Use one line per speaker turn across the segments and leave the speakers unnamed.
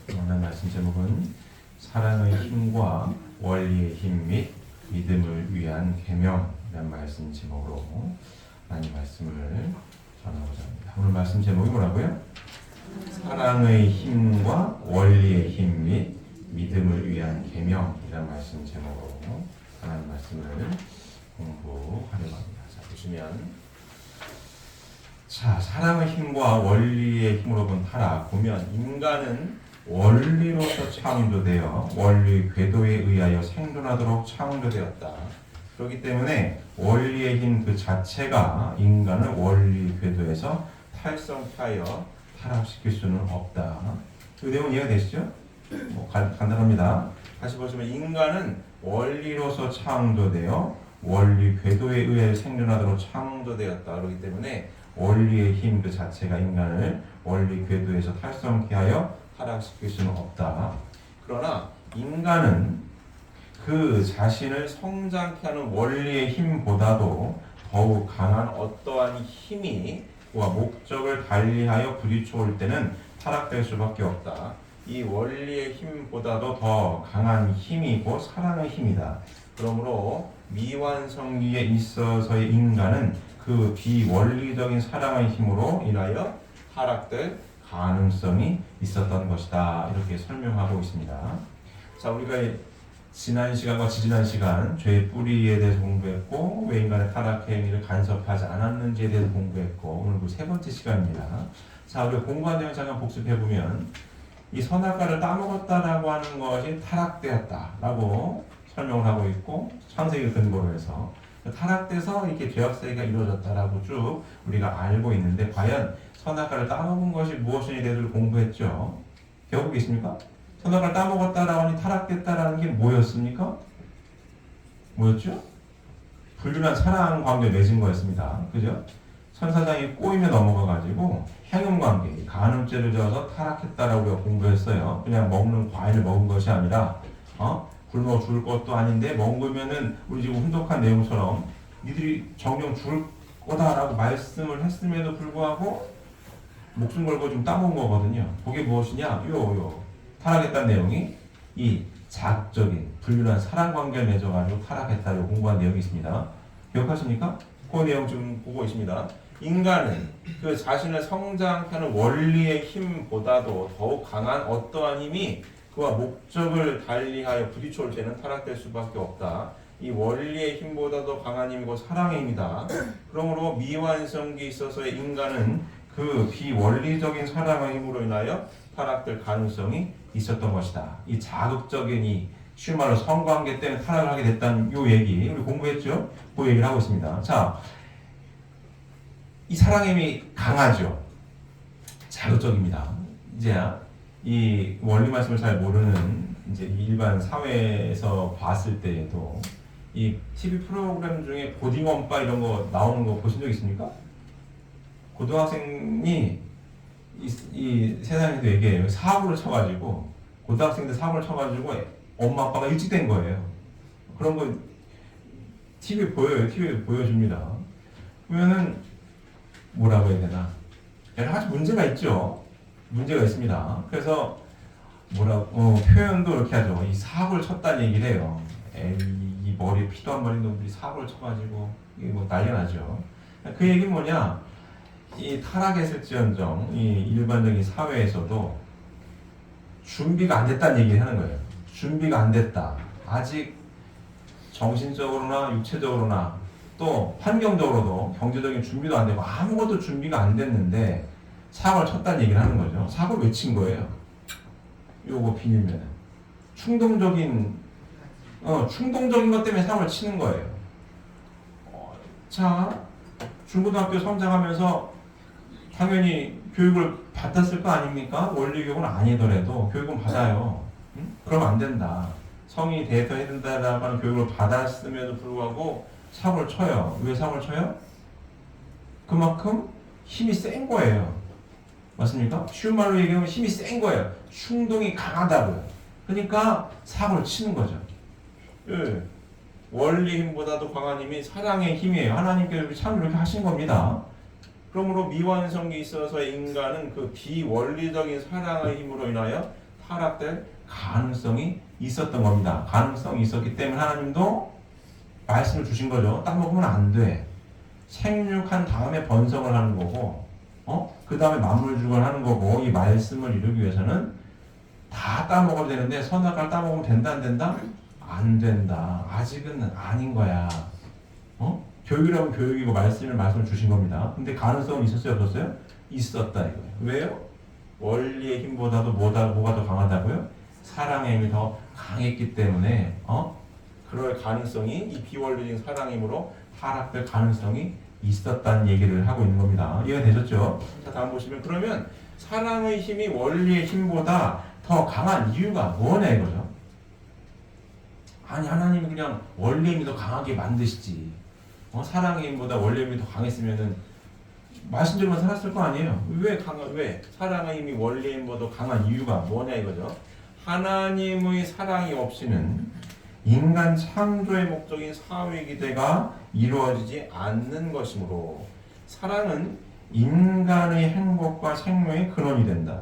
오늘 말씀 제목은 사랑의 힘과 원리의 힘 및 믿음을 위한 계명이라는 말씀 제목으로 많이 말씀을 전하고자 합니다. 오늘 말씀 제목이 뭐라고요? 사랑의 힘과 원리의 힘 및 믿음을 위한 계명이라는 말씀 제목으로 하나님 말씀을 공부하려고 합니다. 자, 보시면 사랑의 힘과 원리의 힘으로 본 타락 보면 인간은 원리로서 창조되어 원리 궤도에 의하여 생존하도록 창조되었다. 그렇기 때문에 원리의 힘 그 자체가 인간을 원리 궤도에서 탈선하여 타락시킬 수는 없다. 그 내용 이해가 되시죠? 간단합니다. 다시 보시면 인간은 원리로서 창조되어 원리 궤도에 의해 생존하도록 창조되었다. 그렇기 때문에 원리의 힘 그 자체가 인간을 원리 궤도에서 탈선케 하여 타락시킬 수는 없다. 그러나 인간은 그 자신을 성장케 하는 원리의 힘보다도 더욱 강한 어떠한 힘이 그와 목적을 달리하여 부딪혀올 때는 타락될 수밖에 없다. 이 원리의 힘보다도 더 강한 힘이 곧 사랑의 힘이다. 그러므로 미완성기에 있어서의 인간은 그 비원리적인 사랑의 힘으로 인하여 타락될 가능성이 있었던 것이다. 이렇게 설명하고 있습니다. 자, 우리가 지난 시간과 지지난 시간 죄의 뿌리에 대해서 공부했고 왜 인간의 타락 행위를 간섭하지 않았는지에 대해서 공부했고 오늘 그 세 번째 시간입니다. 자, 우리가 공부한 내용 잠깐 복습해보면 이 선악과를 따먹었다라고 하는 것이 타락되었다라고 설명을 하고 있고 창세기를 근거로 해서 타락돼서 이렇게 죄악사기가 이루어졌다라고 쭉 우리가 알고 있는데 과연 선악과를 따먹은 것이 무엇인지에 대해서 공부했죠. 기억하고 계십니까? 선악과를 따먹었다라고 하니 타락됐다라는 게 뭐였습니까? 뭐였죠? 불륜한 사랑 관계에 맺은 거였습니다. 그죠? 천사장이 꼬임에 넘어가가지고 행음관계, 간음죄를 지어서 타락했다라고 우리가 공부했어요. 그냥 먹는 과일을 먹은 것이 아니라 굶어 죽을 것도 아닌데 먹으면은 우리 지금 훈독한 내용처럼 니들이 정령 죽을 거다라고 말씀을 했음에도 불구하고 목숨 걸고 좀 따먹은 거거든요. 그게 무엇이냐? 타락했다는 내용이 이 자극적인 불륜한 사랑 관계를 맺어가지고 타락했다고 공부한 내용이 있습니다. 기억하십니까? 그 내용 지금 보고 있습니다. 인간은 그 자신을 성장하는 원리의 힘보다도 더욱 강한 어떠한 힘이 그와 목적을 달리하여 부딪혀올 때는 타락될 수밖에 없다. 이 원리의 힘보다도 강한 힘이 곧 사랑의 힘이다. 그러므로 미완성기에 있어서의 인간은 그 비원리적인 사랑의 힘으로 인하여 타락될 가능성이 있었던 것이다. 이 자극적인 이 쉬운 말로 성관계 때문에 타락을 하게 됐다는 요 얘기 우리 공부했죠? 그 얘기를 하고 있습니다. 자, 이 사랑의 힘이 강하죠. 자극적입니다. 이제 이 원리 말씀을 잘 모르는 이제 일반 사회에서 봤을 때에도 이 TV 프로그램 중에 고딩엄빠 이런 거 나오는 거 보신 적 있습니까? 고등학생이 이 세상에도 얘기해요. 사고를 쳐가지고 고등학생들 사고를 쳐가지고 엄마 아빠가 일찍 된 거예요. 그런 거 TV에 보여요. TV에 보여줍니다. 그러면은 뭐라고 해야 되나? 여러 가지 문제가 있죠. 문제가 있습니다. 그래서 표현도 이렇게 하죠. 이 사고를 쳤다는 얘기를 해요. 이 머리에 피도 안 마른 놈들이 사고를 쳐가지고 이게 뭐 난리 나죠. 그 얘기는 뭐냐? 이 타락했을지언정 이 일반적인 사회에서도 준비가 안 됐다는 얘기를 하는 거예요. 준비가 안 됐다. 아직 정신적으로나 육체적으로나 또 환경적으로도 경제적인 준비도 안 되고 아무것도 준비가 안 됐는데 사고를 쳤다는 얘기를 하는 거죠. 사고를 왜 친 거예요? 요거 비밀면은 충동적인 것 때문에 사고를 치는 거예요. 자, 중고등학교 성장하면서 당연히 교육을 받았을 거 아닙니까? 원리 교육은 아니더라도 교육은 받아요. 응? 그러면 안 된다. 성인이 돼서 해야 된다라고 하는 교육을 받았음에도 불구하고 사고를 쳐요. 왜 사고를 쳐요? 그만큼 힘이 센 거예요. 맞습니까? 쉬운 말로 얘기하면 힘이 센 거예요. 충동이 강하다고요. 그러니까 사고를 치는 거죠. 예. 원리 힘보다도 강한 힘이 사랑의 힘이에요. 하나님께서 참 이렇게 하신 겁니다. 그러므로 미완성기에 있어서 인간은 그 비원리적인 사랑의 힘으로 인하여 타락될 가능성이 있었던 겁니다. 가능성이 있었기 때문에 하나님도 말씀을 주신 거죠. 따먹으면 안 돼. 생육한 다음에 번성을 하는 거고, 그 다음에 만물주걸 하는 거고, 이 말씀을 이루기 위해서는 다 따먹어도 되는데 선악과를 따먹으면 된다 안 된다? 안 된다. 아직은 아닌 거야. 교육이라면 교육이고 말씀을 주신 겁니다. 근데 가능성은 있었어요, 없었어요? 있었다 이거예요. 왜요? 원리의 힘보다도 뭐가 더 강하다고요? 사랑의 힘이 더 강했기 때문에 그럴 가능성이 이 비원리적인 사랑의 힘으로 타락될 가능성이 있었다는 얘기를 하고 있는 겁니다. 이해가 되셨죠? 자, 다음 보시면 그러면 사랑의 힘이 원리의 힘보다 더 강한 이유가 뭐냐 이거죠. 아니 하나님이 그냥 원리의 힘이 더 강하게 만드시지. 사랑의 힘보다 원리의 힘이 더 강했으면은 말씀대로만 살았을 거 아니에요. 왜 사랑의 힘이 원리의 힘보다 더 강한 이유가 뭐냐 이거죠. 하나님의 사랑이 없이는 인간 창조의 목적인 사회기대가 이루어지지 않는 것이므로 사랑은 인간의 행복과 생명의 근원이 된다.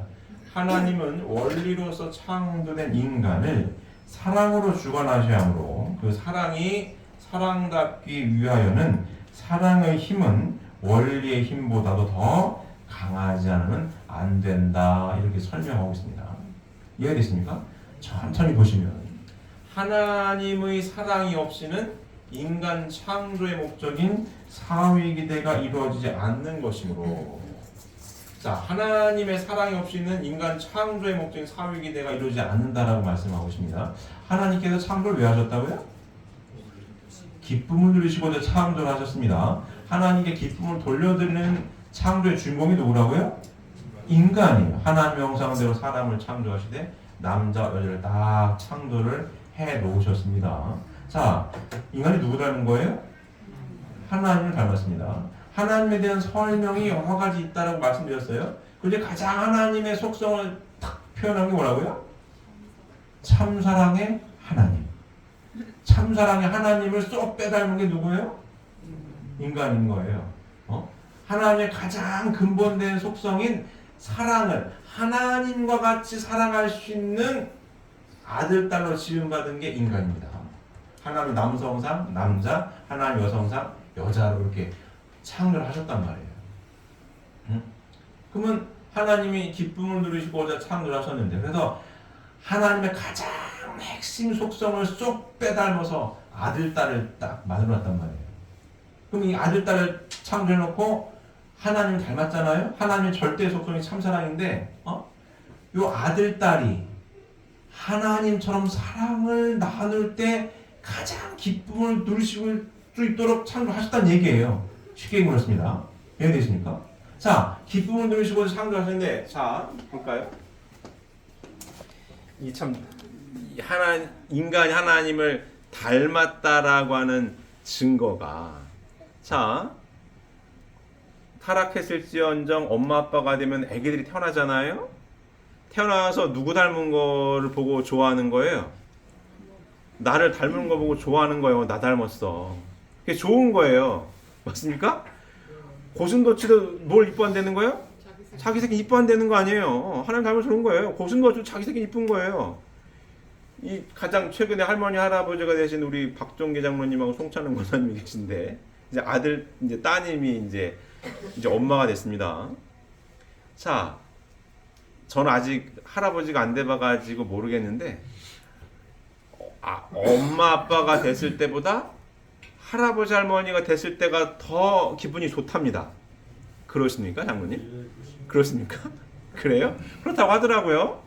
하나님은 원리로서 창조된 인간을 사랑으로 주관하셔야 하므로 그 사랑이 사랑답기 위하여는 사랑의 힘은 원리의 힘보다도 더 강하지 않으면 안 된다. 이렇게 설명하고 있습니다. 이해되십니까? 천천히 보시면 하나님의 사랑이 없이는 인간 창조의 목적인 사회기대가 이루어지지 않는 것이므로 자, 하나님의 사랑이 없이는 인간 창조의 목적인 사회기대가 이루어지지 않는다라고 말씀하고 있습니다. 하나님께서 창조를 왜 하셨다고요? 기쁨을 누리시고자 창조를 하셨습니다. 하나님께 기쁨을 돌려드리는 창조의 주인공이 누구라고요? 인간이에요. 하나님의 형상대로 사람을 창조하시되 남자 여자를 딱 창조를 해 놓으셨습니다. 자, 인간이 누구 닮은 거예요? 하나님을 닮았습니다. 하나님에 대한 설명이 여러 가지 있다라고 말씀드렸어요. 그런데 가장 하나님의 속성을 탁 표현한 게 뭐라고요? 참사랑의 하나님. 참사랑의 하나님을 쏙 빼닮은 게 누구예요? 인간인 거예요. 하나님의 가장 근본된 속성인 사랑을 하나님과 같이 사랑할 수 있는 아들, 딸로 지음받은 게 인간입니다. 하나님 남성상 남자, 하나님 여성상 여자로 이렇게 창조를 하셨단 말이에요. 그러면 하나님이 기쁨을 누리시고자 창조를 하셨는데 그래서 하나님의 가장 핵심 속성을 쏙 빼닮아서 아들, 딸을 딱 만들어놨단 말이에요. 그럼 이 아들, 딸을 창조해놓고 하나님 닮았잖아요. 하나님의 절대 속성이 참사랑인데 요 아들, 딸이 하나님처럼 사랑을 나눌 때 가장 기쁨을 누리실 수 있도록 창조하셨다는 얘기예요. 쉽게 그렇습니다. 이해되십니까? 자, 기쁨을 누리시고 창조하셨는데 자, 볼까요? 이 참 인간이 하나님을 닮았다라고 하는 증거가 자, 타락했을지언정 엄마 아빠가 되면 애기들이 태어나잖아요. 태어나서 누구 닮은 거를 보고 좋아하는 거예요? 나를 닮은 거 보고 좋아하는 거예요. 나 닮았어. 그게 좋은 거예요. 맞습니까? 고슴도치도 뭘 이뻐한다는 거예요? 자기 새끼 이뻐한다는 거 아니에요. 하나님 닮아서 좋은 거예요. 고슴도치도 자기 새끼 이쁜 거예요. 이 가장 최근에 할머니 할아버지가 되신 우리 박종계 장로님하고 송찬은 권사님이 계신데 이제 아들 이제 따님이 이제 엄마가 됐습니다. 자, 저는 아직 할아버지가 안 돼봐가지고 모르겠는데 엄마 아빠가 됐을 때보다 할아버지 할머니가 됐을 때가 더 기분이 좋답니다. 그러십니까 장모님? 그렇습니까? 그래요? 그렇다고 하더라고요.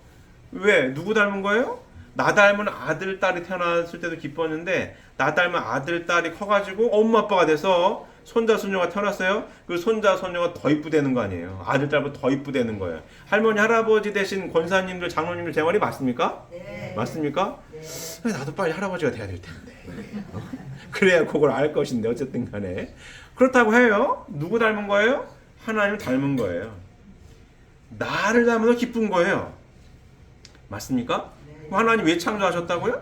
왜? 누구 닮은 거예요? 나 닮은 아들 딸이 태어났을 때도 기뻤는데 나 닮은 아들 딸이 커가지고 엄마 아빠가 돼서 손자 손녀가 태어났어요. 그 손자 손녀가 더 이쁘다는 거 아니에요. 아들 딸보다 더 이쁘다는 거예요. 할머니 할아버지 되신 권사님들 장로님들 제 말이 맞습니까?
네.
맞습니까? 네. 나도 빨리 할아버지가 돼야 될 텐데. 그래야 그걸 알 것인데 어쨌든 간에 그렇다고 해요. 누구 닮은 거예요? 하나님을 닮은 거예요. 나를 닮아서 기쁜 거예요. 맞습니까?
네.
하나님 왜 창조하셨다고요?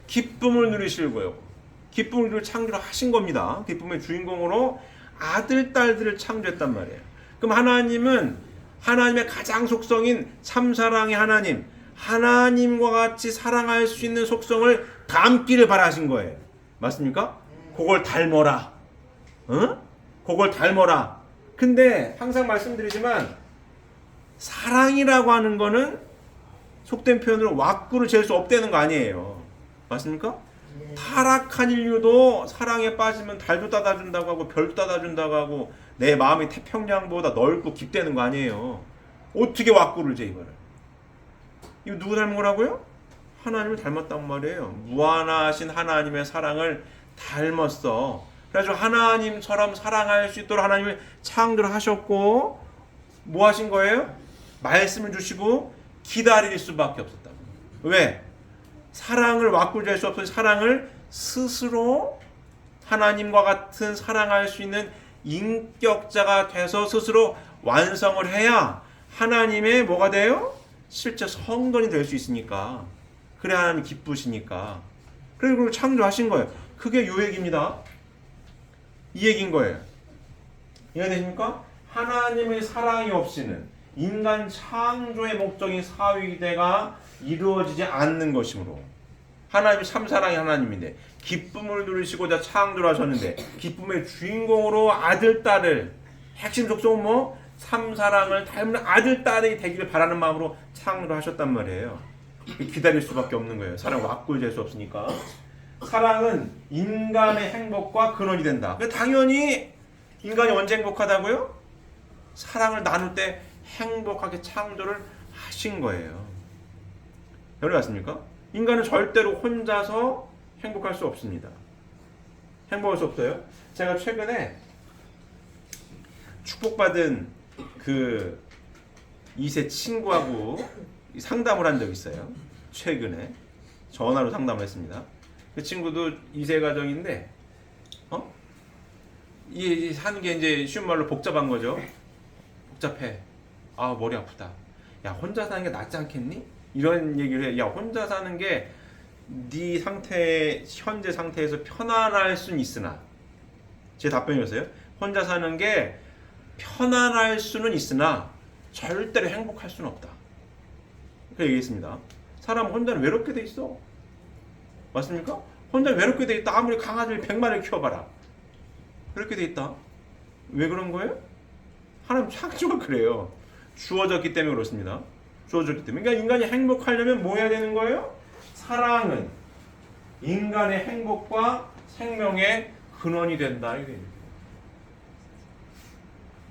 기쁨을 누리시려고요. 기쁨을 누릴 창조를 하신 겁니다. 기쁨의 주인공으로 아들, 딸들을 창조했단 말이에요. 그럼 하나님은 하나님의 가장 속성인 참사랑의 하나님, 하나님과 같이 사랑할 수 있는 속성을 담기를 바라신 거예요. 맞습니까? 그걸 닮아라. 어? 그걸 닮아라. 근데 항상 말씀드리지만 사랑이라고 하는 거는 속된 표현으로 왁구를 잴 수 없다는 거 아니에요. 맞습니까? 타락한 인류도 사랑에 빠지면 달도 따다준다고 하고 별도 따다준다고 하고 내 마음이 태평양보다 넓고 깊다는 거 아니에요. 어떻게 왁구를 재 이거를? 이거 누구 닮은 거라고요? 하나님을 닮았단 말이에요. 무한하신 하나님의 사랑을 닮았어. 그래서 하나님처럼 사랑할 수 있도록 하나님을 창조를 하셨고 뭐 하신 거예요? 말씀을 주시고 기다릴 수밖에 없었다. 왜? 사랑을 왁구질 수 없어서 사랑을 스스로 하나님과 같은 사랑할 수 있는 인격자가 돼서 스스로 완성을 해야 하나님의 뭐가 돼요? 실제 성전이 될 수 있으니까. 그래 하나님 기쁘시니까. 그리고 창조하신 거예요. 그게 요 얘기입니다. 이 얘기인 거예요. 이해되십니까? 하나님의 사랑이 없이는 인간 창조의 목적인 사위대가 이루어지지 않는 것이므로 하나님이 참 사랑의 하나님인데 기쁨을 누리시고자 창조를 하셨는데 기쁨의 주인공으로 아들, 딸을 핵심 속성은 뭐? 참 사랑을 닮은 아들, 딸이 되기를 바라는 마음으로 창조를 하셨단 말이에요. 기다릴 수밖에 없는 거예요. 사랑 왁구를 잴 수 없으니까. 사랑은 인간의 행복과 근원이 된다. 당연히 인간이 언제 행복하다고요? 사랑을 나눌 때 행복하게 창조를 하신 거예요. 여러분 아십니까? 인간은 절대로 혼자서 행복할 수 없습니다. 행복할 수 없어요. 제가 최근에 축복받은 그 2세 친구하고 상담을 한 적이 있어요. 최근에 전화로 상담을 했습니다. 그 친구도 2세 가정인데 이 사는 게 이제 쉬운 말로 복잡한 거죠. 복잡해. 아 머리 아프다. 야 혼자 사는 게 낫지 않겠니? 이런 얘기를 해. 야 혼자 사는 게 네 상태 현재 상태에서 편안할 수는 있으나 제 답변이었어요. 혼자 사는 게 편안할 수는 있으나 절대로 행복할 수는 없다. 그렇게 얘기했습니다. 사람 혼자는 외롭게 돼 있어. 맞습니까? 혼자 외롭게 돼 있다. 아무리 강아지를 100마리를 키워봐라. 그렇게 돼 있다. 왜 그런 거예요? 하나님 창조가 그래요. 주어졌기 때문에 그렇습니다. 주어졌기 때문에. 그러니까 인간이 행복하려면 뭐 해야 되는 거예요? 사랑은 인간의 행복과 생명의 근원이 된다.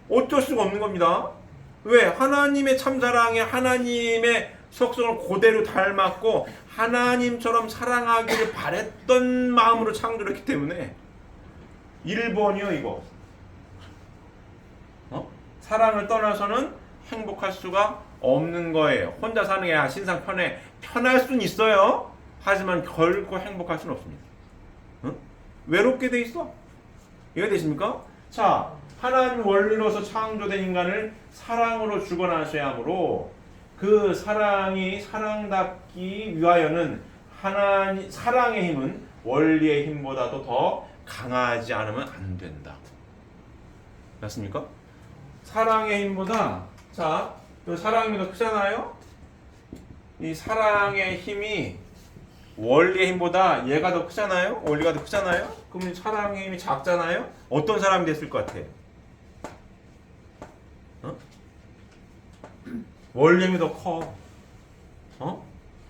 어쩔 수가 없는 겁니다. 왜? 하나님의 참사랑에 하나님의 속성을 그대로 닮았고 하나님처럼 사랑하기를 바랬던 마음으로 창조를 했기 때문에 1번이요 이거. 사랑을 떠나서는 행복할 수가 없는 거예요. 혼자 사는 게 신상 편할 수는 있어요. 하지만 결코 행복할 수는 없습니다. 외롭게 돼 있어. 이해되십니까? 자, 하나님 원리로서 창조된 인간을 사랑으로 주관하셔야 하므로 그 사랑이 사랑답기 위하여는 하나님 사랑의 힘은 원리의 힘보다도 더 강하지 않으면 안 된다. 맞습니까? 사랑의 힘보다 자, 사랑의 힘이 더 크잖아요? 이 사랑의 힘이 원리의 힘보다 얘가 더 크잖아요? 원리가 더 크잖아요? 그럼 사랑의 힘이 작잖아요? 어떤 사람이 됐을 것 같아요? 원리의 힘이 더 커.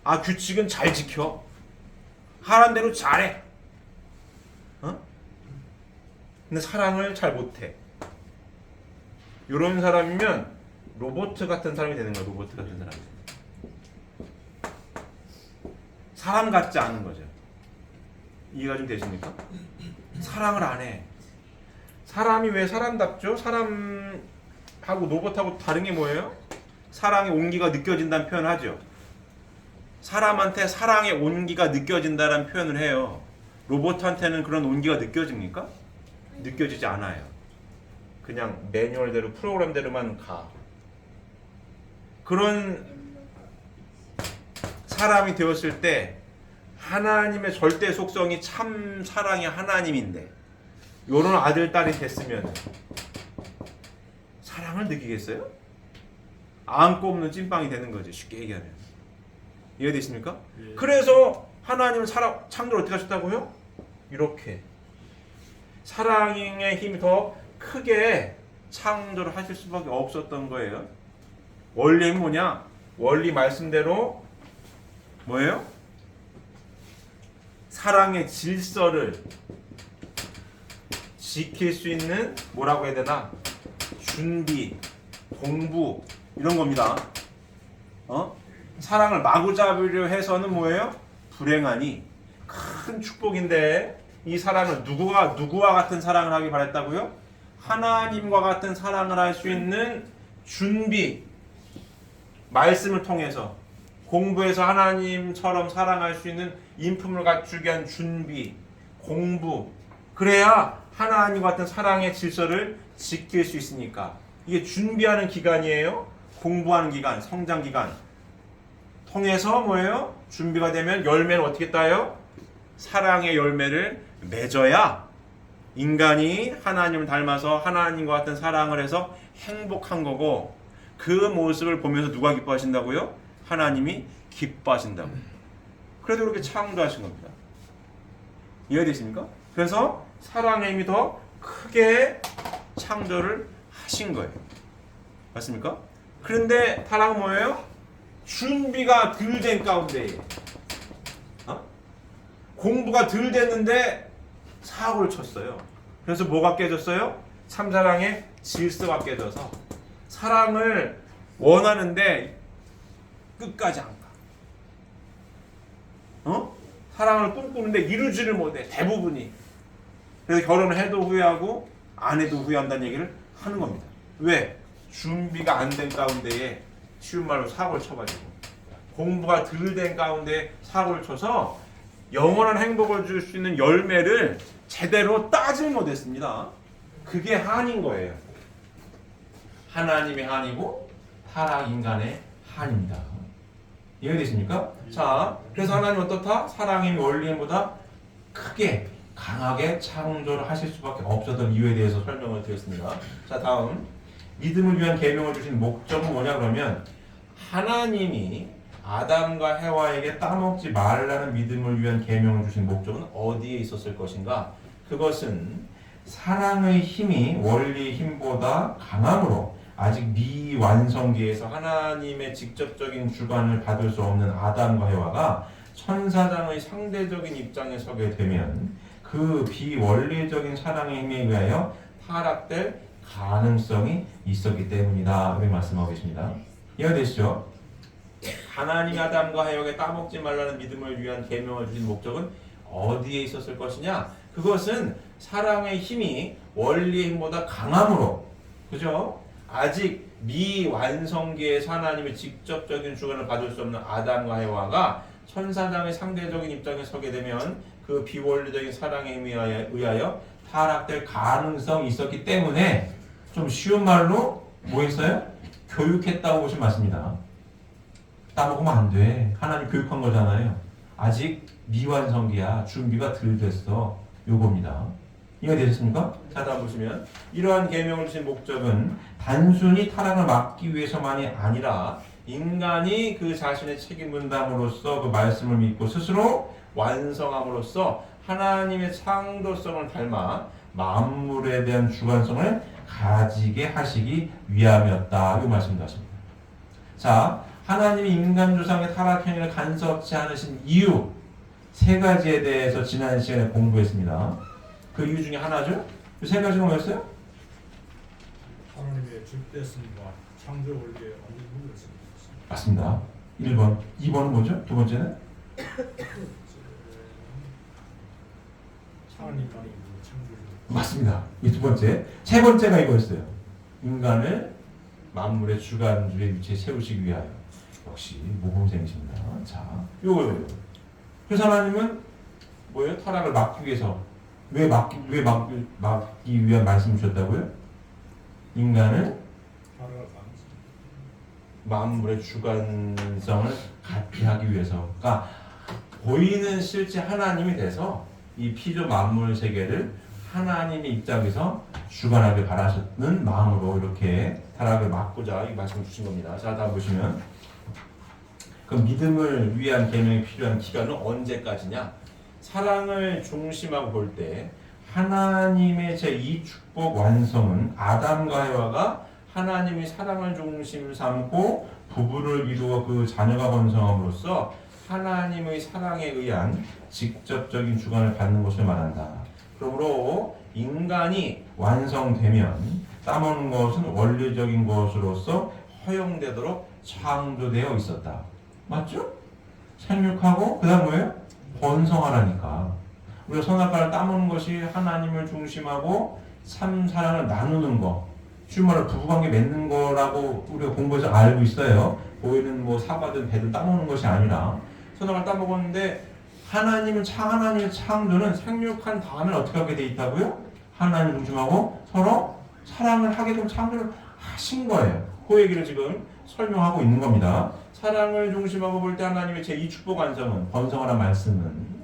아, 규칙은 잘 지켜. 하라는 대로 잘해. 근데 사랑을 잘 못해. 이런 사람이면 로봇 같은 사람이 되는 거야. 로봇 같은 사람이. 사람 같지 않은 거죠. 이해가 좀 되십니까? 사랑을 안 해. 사람이 왜 사람답죠? 사람하고 로봇하고 다른 게 뭐예요? 사랑의 온기가 느껴진다는 표현을 하죠. 사람한테 사랑의 온기가 느껴진다는 표현을 해요. 로봇한테는 그런 온기가 느껴집니까? 느껴지지 않아요. 그냥 매뉴얼대로 프로그램대로만 가. 그런 사람이 되었을 때 하나님의 절대 속성이 참 사랑의 하나님인데 이런 아들 딸이 됐으면 사랑을 느끼겠어요? 안고 없는 찐빵이 되는 거죠. 쉽게 얘기하면. 이해되십니까?
예.
그래서 하나님은 창조를 어떻게 하셨다고요? 이렇게 사랑의 힘이 더 크게 창조를 하실 수밖에 없었던 거예요. 원리는 뭐냐? 원리 말씀대로 뭐예요? 사랑의 질서를 지킬 수 있는 뭐라고 해야 되나? 준비, 공부 이런 겁니다. 사랑을 마구잡이려 해서는 뭐예요? 불행하니 큰 축복인데 이 사랑을 누구와 같은 사랑을 하길 바랬다고요? 하나님과 같은 사랑을 할 수 있는 준비, 말씀을 통해서 공부해서 하나님처럼 사랑할 수 있는 인품을 갖추기 위한 준비, 공부, 그래야 하나님과 같은 사랑의 질서를 지킬 수 있으니까 이게 준비하는 기간이에요. 공부하는 기간, 성장 기간 통해서 뭐예요? 준비가 되면 열매는 어떻게 따요? 사랑의 열매를 맺어야 인간이 하나님을 닮아서 하나님과 같은 사랑을 해서 행복한 거고, 그 모습을 보면서 누가 기뻐하신다고요? 하나님이 기뻐하신다고. 그래도 그렇게 창조하신 겁니다. 이해되십니까? 그래서 사랑의 힘이 더 크게 창조를 하신 거예요. 맞습니까? 그런데 타락은 뭐예요? 준비가 덜 된 가운데 공부가 덜 됐는데 사고를 쳤어요. 그래서 뭐가 깨졌어요? 참사랑의 질서가 깨져서 사랑을 원하는데 끝까지 안 가. 사랑을 꿈꾸는데 이루지를 못해. 대부분이. 그래서 결혼을 해도 후회하고 안 해도 후회한다는 얘기를 하는 겁니다. 왜? 준비가 안 된 가운데에 쉬운 말로 사고를 쳐가지고 공부가 덜 된 가운데 사고를 쳐서 영원한 행복을 줄 수 있는 열매를 제대로 따질 못했습니다. 그게 한인 거예요. 하나님의 한이고 타락 인간의 한입니다. 이해되십니까? 자, 그래서 하나님 어떻다? 사랑의 원리보다 크게 강하게 창조를 하실 수밖에 없었던 이유에 대해서 설명을 드렸습니다. 자, 다음 믿음을 위한 계명을 주신 목적은 뭐냐 그러면 하나님이 아담과 해와에게 따먹지 말라는 믿음을 위한 계명을 주신 목적은 어디에 있었을 것인가? 그것은 사랑의 힘이 원리의 힘보다 강함으로 아직 미완성기에서 하나님의 직접적인 주관을 받을 수 없는 아담과 해와가 천사장의 상대적인 입장에 서게 되면 그 비원리적인 사랑의 힘에 의하여 타락될 가능성이 있었기 때문이다. 이렇게 말씀하고 계십니다. 이해되시죠? 하나님 아담과 해와에게 따먹지 말라는 믿음을 위한 계명을 주신 목적은 어디에 있었을 것이냐? 그것은 사랑의 힘이 원리의 힘보다 강함으로, 그죠? 아직 미완성기에서 하나님의 직접적인 주관을 받을 수 없는 아담과 해와가 천사장의 상대적인 입장에 서게 되면 그 비원리적인 사랑에 의하여 타락될 가능성이 있었기 때문에 좀 쉬운 말로 뭐 했어요? 교육했다고 보시면 맞습니다. 따먹으면 안 돼. 하나님 교육한 거잖아요. 아직 미완성기야. 준비가 덜 됐어. 요겁니다. 이해되셨습니까? 자, 다음 보시면 이러한 계명을 주신 목적은 단순히 타락을 막기 위해서만이 아니라 인간이 그 자신의 책임 분담으로써 그 말씀을 믿고 스스로 완성함으로써 하나님의 창조성을 닮아 만물에 대한 주관성을 가지게 하시기 위함이었다. 이 말씀도 하십니다. 자, 하나님이 인간 조상의 타락 행위를 간섭지 않으신 이유 세 가지에 대해서 지난 시간에 공부했습니다. 그 이유 중에 하나죠? 그 세 가지가 뭐였어요?
하나님의 주대성과 창조 원리에 완전 무너집니다.
맞습니다. 1번. 2번은 뭐죠? 두 번째는?
하나님만이 창조를.
맞습니다. 이 두 번째. 세 번째가 이거였어요. 인간을 만물의 주관주의 위치에 세우시기 위하여. 역시 모범생이십니다. 자, 요거요. 그래서 하나님은 뭐예요? 타락을 막기 위해서 왜 막기 위한 말씀을 주셨다고요? 인간을 만물의 주관성을 갖게 하기 위해서. 그러니까 보이는 실제 하나님이 돼서 이 피조 만물 세계를 하나님의 입장에서 주관하길 바라셨는 마음으로 이렇게 타락을 막고자 이 말씀을 주신 겁니다. 자, 다음 보시면 그 믿음을 위한 계명이 필요한 기간은 언제까지냐? 사랑을 중심하고 볼 때 하나님의 제2 축복 완성은 아담과 해와가 하나님의 사랑을 중심 삼고 부부를 이루어 그 자녀가 번성함으로써 하나님의 사랑에 의한 직접적인 주관을 받는 것을 말한다. 그러므로 인간이 완성되면 따먹는 것은 원리적인 것으로서 허용되도록 창조되어 있었다. 맞죠? 생육하고 그 다음 뭐예요? 번성하라니까. 우리가 선악과를 따먹는 것이 하나님을 중심하고 참 사랑을 나누는 거, 쉬운 말로 부부관계 맺는 거라고 우리가 공부해서 알고 있어요. 보이는 뭐 사과든 배든 따먹는 것이 아니라 선악과를 따먹었는데 하나님의 창조는 생육한 다음에 어떻게 하게 돼 있다고요? 하나님 중심하고 서로 사랑을 하게끔 창조를 하신 거예요. 그 얘기를 지금 설명하고 있는 겁니다. 사랑을 중심하고 볼 때 하나님의 제2 축복 완성은 번성하라는 말씀은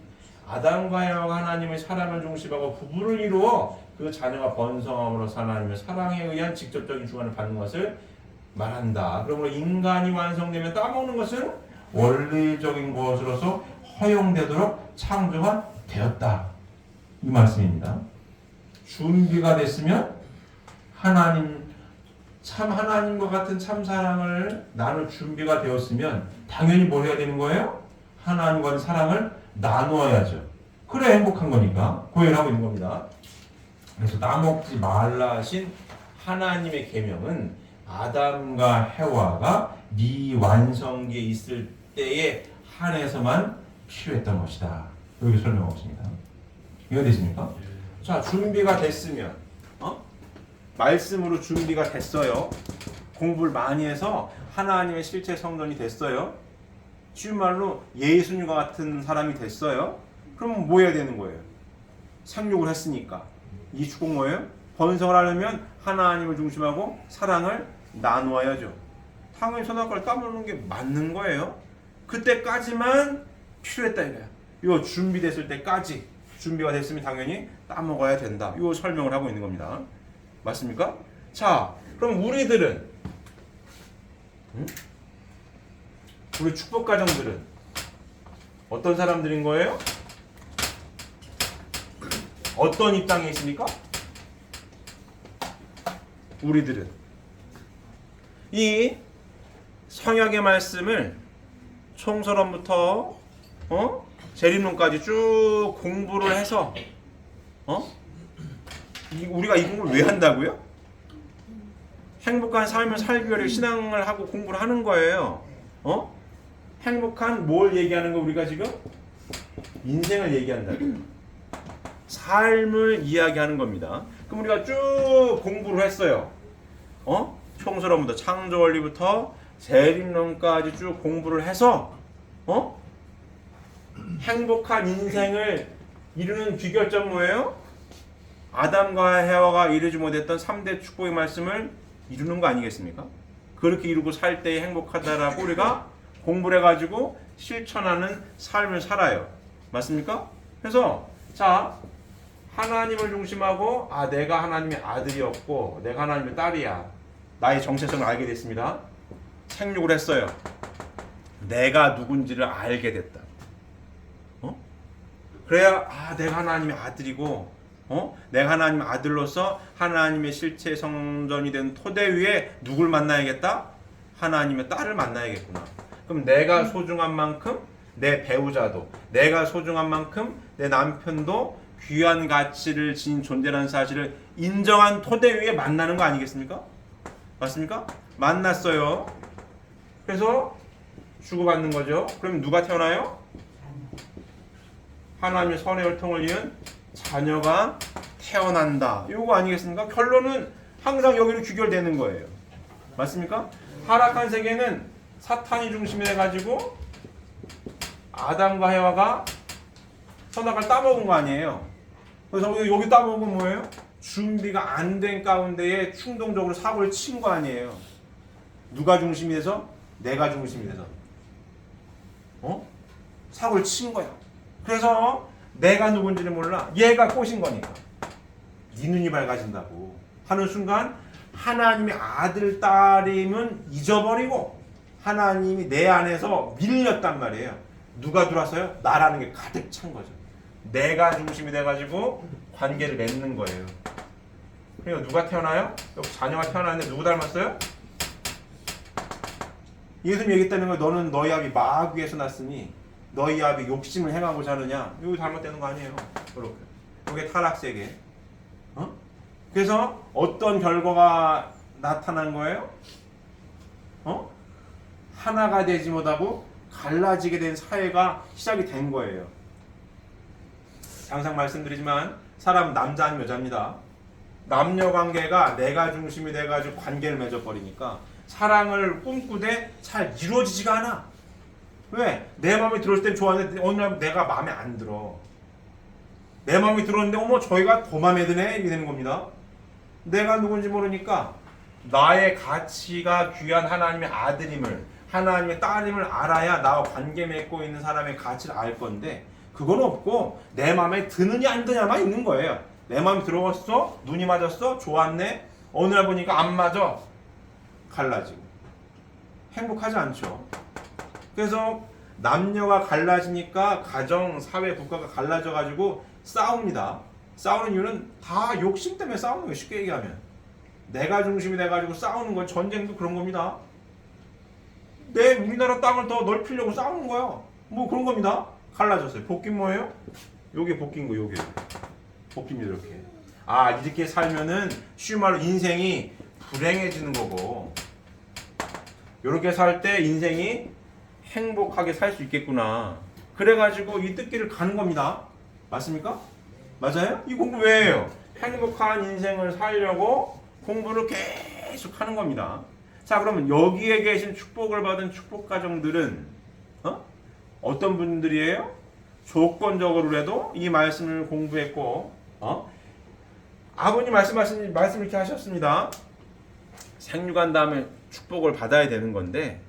아담과 해와가 하나님의 사랑을 중심하고 부부를 이루어 그 자녀가 번성함으로써 하나님의 사랑에 의한 직접적인 주관을 받는 것을 말한다. 그러므로 인간이 완성되면 따먹는 것은 원리적인 것으로서 허용되도록 창조가 되었다. 이 말씀입니다. 준비가 됐으면 하나님과 같은 참 사랑을 나눌 준비가 되었으면 당연히 뭘 해야 되는 거예요? 하나님과의 사랑을 나누어야죠. 그래 행복한 거니까 고연하고 있는 겁니다. 그래서 따먹지 말라 하신 하나님의 계명은 아담과 해와가 미완성기에 있을 때에 한해서만 필요했던 것이다. 여기 설명하고 있습니다. 이해되십니까? 자, 준비가 됐으면 말씀으로 준비가 됐어요. 공부를 많이 해서 하나님의 실체 성전이 됐어요. 쉬운 말로 예수님과 같은 사람이 됐어요. 그럼 뭐 해야 되는 거예요? 생육을 했으니까. 이 축복 뭐예요? 번성을 하려면 하나님을 중심하고 사랑을 나누어야죠. 당연히 선악과를 따먹는 게 맞는 거예요. 그때까지만 필요했다 이거야. 이거 준비됐을 때까지 준비가 됐으면 당연히 따먹어야 된다. 이거 설명을 하고 있는 겁니다. 맞습니까? 자, 그럼 우리들은 우리 축복 가정들은 어떤 사람들인 거예요? 어떤 입장에 있습니까? 우리들은 이 성역의 말씀을 총서론부터 재림론까지 쭉 공부를 해서 우리가 이 공부를 왜 한다고요? 행복한 삶을 살기 위해 신앙을 하고 공부를 하는 거예요. 행복한 뭘 얘기하는 거 우리가 지금? 인생을 얘기한다고요. 삶을 이야기하는 겁니다. 그럼 우리가 쭉 공부를 했어요. 총서론부터 창조 원리부터 재림론까지 쭉 공부를 해서 행복한 인생을 이루는 비결점 뭐예요? 아담과 해와가 이루지 못했던 3대 축복의 말씀을 이루는 거 아니겠습니까? 그렇게 이루고 살 때 행복하다라고 우리가 공부를 해가지고 실천하는 삶을 살아요. 맞습니까? 그래서 자, 하나님을 중심하고 내가 하나님의 아들이었고 내가 하나님의 딸이야. 나의 정체성을 알게 됐습니다. 생육을 했어요. 내가 누군지를 알게 됐다. 그래야 내가 하나님의 아들이고 내가 하나님의 아들로서 하나님의 실체 성전이 된 토대 위에 누굴 만나야겠다? 하나님의 딸을 만나야겠구나. 그럼 내가 소중한 만큼 내 배우자도, 내가 소중한 만큼 내 남편도 귀한 가치를 지닌 존재라는 사실을 인정한 토대 위에 만나는 거 아니겠습니까? 맞습니까? 만났어요. 그래서 주고받는 거죠. 그럼 누가 태어나요? 하나님의 선의 혈통을 이은 자녀가 태어난다. 이거 아니겠습니까? 결론은 항상 여기로 귀결되는 거예요. 맞습니까? 타락한 세계는 사탄이 중심이 돼가지고 아담과 해와가 선악과를 따먹은 거 아니에요. 그래서 여기 따먹은 건 뭐예요? 준비가 안 된 가운데에 충동적으로 사고를 친 거 아니에요. 누가 중심이 돼서? 내가 중심이 돼서. 사고를 친 거야. 그래서 내가 누군지를 몰라. 얘가 꼬신 거니까. 네 눈이 밝아진다고 하는 순간 하나님의 아들, 딸임은 잊어버리고 하나님이 내 안에서 밀렸단 말이에요. 누가 들어왔어요? 나라는 게 가득 찬 거죠. 내가 중심이 돼가지고 관계를 맺는 거예요. 그러니까 누가 태어나요? 여기 자녀가 태어나는데 누구 닮았어요? 예수님 얘기했다는 거예요. 너는 너희 아비 마귀에서 났으니 너희 아비 욕심을 행하고자 하느냐. 이거 잘못되는 거 아니에요. 그렇게. 이게 타락세계. 그래서 어떤 결과가 나타난 거예요? 하나가 되지 못하고 갈라지게 된 사회가 시작이 된 거예요. 항상 말씀드리지만 사람 남자 아니면 여자입니다. 남녀 관계가 내가 중심이 돼가지고 관계를 맺어버리니까 사랑을 꿈꾸되 잘 이루어지지가 않아. 왜? 내 마음에 들어올 땐 좋아하는데 어느 날 내가 마음에 안 들어. 내 마음에 들었는데 어머 저희가 더 마음에 드네 이렇게 되는 겁니다. 내가 누군지 모르니까 나의 가치가 귀한 하나님의 아들임을 하나님의 딸임을 알아야 나와 관계 맺고 있는 사람의 가치를 알 건데 그건 없고 내 마음에 드느냐 안 드냐만 있는 거예요. 내 마음에 들어갔어? 눈이 맞았어? 좋았네? 어느 날 보니까 안 맞아. 갈라지고 행복하지 않죠. 그래서 남녀가 갈라지니까 가정, 사회, 국가가 갈라져가지고 싸웁니다. 싸우는 이유는 다 욕심 때문에 싸우는 거예요. 쉽게 얘기하면 내가 중심이 돼가지고 싸우는 건 전쟁도 그런 겁니다. 내 우리나라 땅을 더 넓히려고 싸우는 거예요. 뭐 그런 겁니다. 갈라졌어요. 복귀 뭐예요? 요게 복귀인 거 요게 복귀입니다. 이렇게 이렇게 살면은 쉬운 말로 인생이 불행해지는 거고 이렇게 살 때 인생이 행복하게 살 수 있겠구나. 그래가지고 이 뜻길을 가는 겁니다. 맞습니까? 맞아요? 이 공부 왜 해요? 행복한 인생을 살려고 공부를 계속 하는 겁니다. 자, 그러면 여기에 계신 축복을 받은 축복 가정들은 어떤 분들이에요? 조건적으로라도 이 말씀을 공부했고 아버님 말씀 이렇게 하셨습니다. 생육한 다음에 축복을 받아야 되는 건데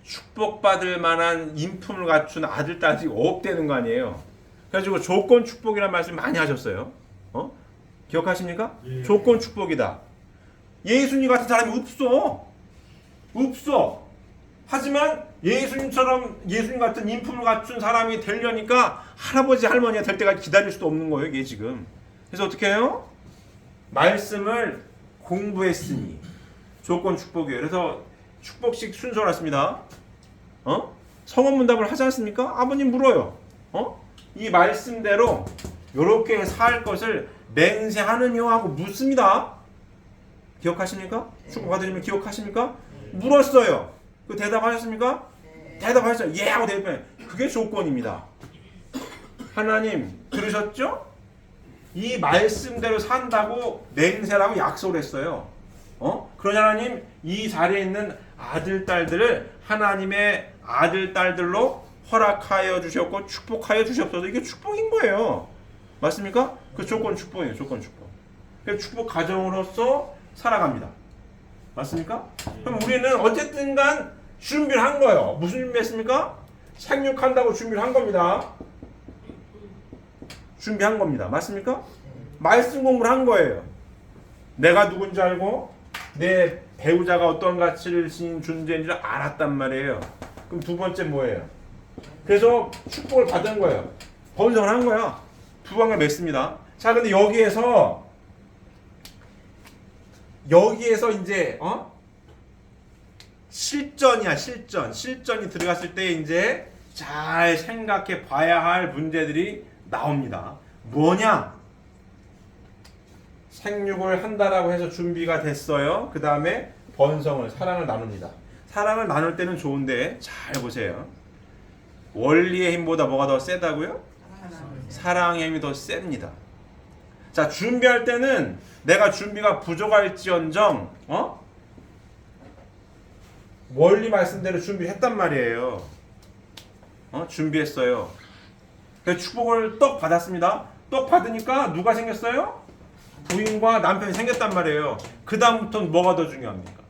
축복받을 만한 인품을 갖춘 아들, 딸이 없다는 거 아니에요. 그래가지고 조건 축복이라는 말씀 많이 하셨어요. 기억하십니까?
예.
조건 축복이다. 예수님 같은 사람이 없어. 하지만 예수님 같은 인품을 갖춘 사람이 되려니까 할아버지 할머니가 될 때까지 기다릴 수도 없는 거예요. 이게 지금. 그래서 어떻게 해요? 말씀을 공부했으니 조건 축복이에요. 그래서 축복식 순서를 했습니다. 성원문답을 하지 않습니까? 아버님 물어요. 이 말씀대로 이렇게 살 것을 맹세하느냐 하고 묻습니다. 기억하십니까? 축복 받으시면 기억하십니까? 물었어요. 그 대답하셨습니까? 대답하셨어요. 예 하고 대답해. 그게 조건입니다. 하나님 들으셨죠? 이 말씀대로 산다고 맹세라고 약속을 했어요. 그러자 하나님 이 자리에 있는 아들 딸들을 하나님의 아들 딸들로 허락하여 주셨고 축복하여 주셨어도 이게 축복인 거예요. 맞습니까? 그 조건 축복이에요. 조건 축복. 그 축복 가정으로서 살아갑니다. 맞습니까? 그럼 우리는 어쨌든 간 준비를 한 거예요. 무슨 준비했습니까? 생육한다고 준비를 한 겁니다. 준비한 겁니다. 맞습니까? 말씀 공부를 한 거예요. 내가 누군지 알고 내 배우자가 어떤 가치를 지닌 존재인지를 알았단 말이에요. 그럼 두 번째 뭐예요? 그래서 축복을 받은 거예요. 번성을 한 거야. 두 방을 맺습니다. 자, 근데 여기에서 이제 실전이 들어갔을 때 이제 잘 생각해 봐야 할 문제들이 나옵니다. 뭐냐? 생육을 한다라고 해서 준비가 됐어요. 그 다음에 사랑을 나눕니다. 사랑을 나눌 때는 좋은데 잘 보세요. 원리의 힘보다 뭐가 더 세다고요? 사랑의 힘이 더 셉니다. 자, 준비할 때는 내가 준비가 부족할지언정 원리 말씀대로 준비했단 말이에요. 준비했어요. 그래서 축복을 떡 받았습니다. 떡 받으니까 누가 생겼어요? 부인과 남편이 생겼단 말이에요. 그 다음부터는 뭐가 더 중요합니까?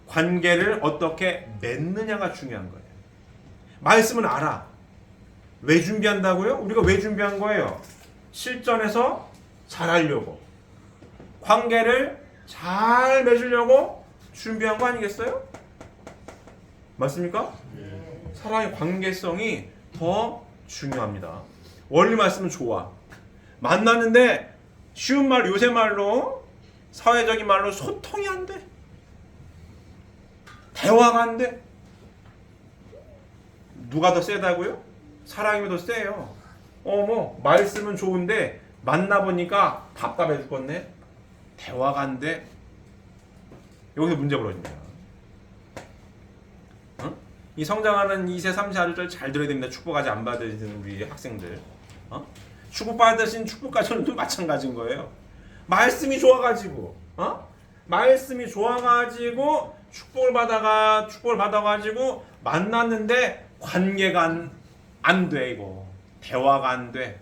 관계를 어떻게 맺느냐가 중요한 거예요. 말씀은 알아. 왜 준비한다고요? 우리가 왜 준비한 거예요? 실전에서 잘하려고, 관계를 잘 맺으려고
준비한 거 아니겠어요? 맞습니까? 사랑의 관계성이 더 중요합니다. 원리 말씀은 좋아. 만났는데 쉬운 말, 요새 말로 사회적인 말로 소통이 안 돼. 대화가 안 돼. 누가 더 세다고요? 사랑이 더 세요. 말씀은 좋은데 만나보니까 답답해 죽겠네. 대화가 안 돼. 여기서 문제 벌어집니다. 이 성장하는 2세, 3세 아들들 잘 들어야 됩니다. 축복 아직 안 받으신 우리 학생들. 축복 받으신 축복가정도 마찬가지인 거예요. 말씀이 좋아가지고, 말씀이 좋아가지고 축복을 받아가지고 만났는데 관계가 안 돼, 이거. 대화가 안 돼.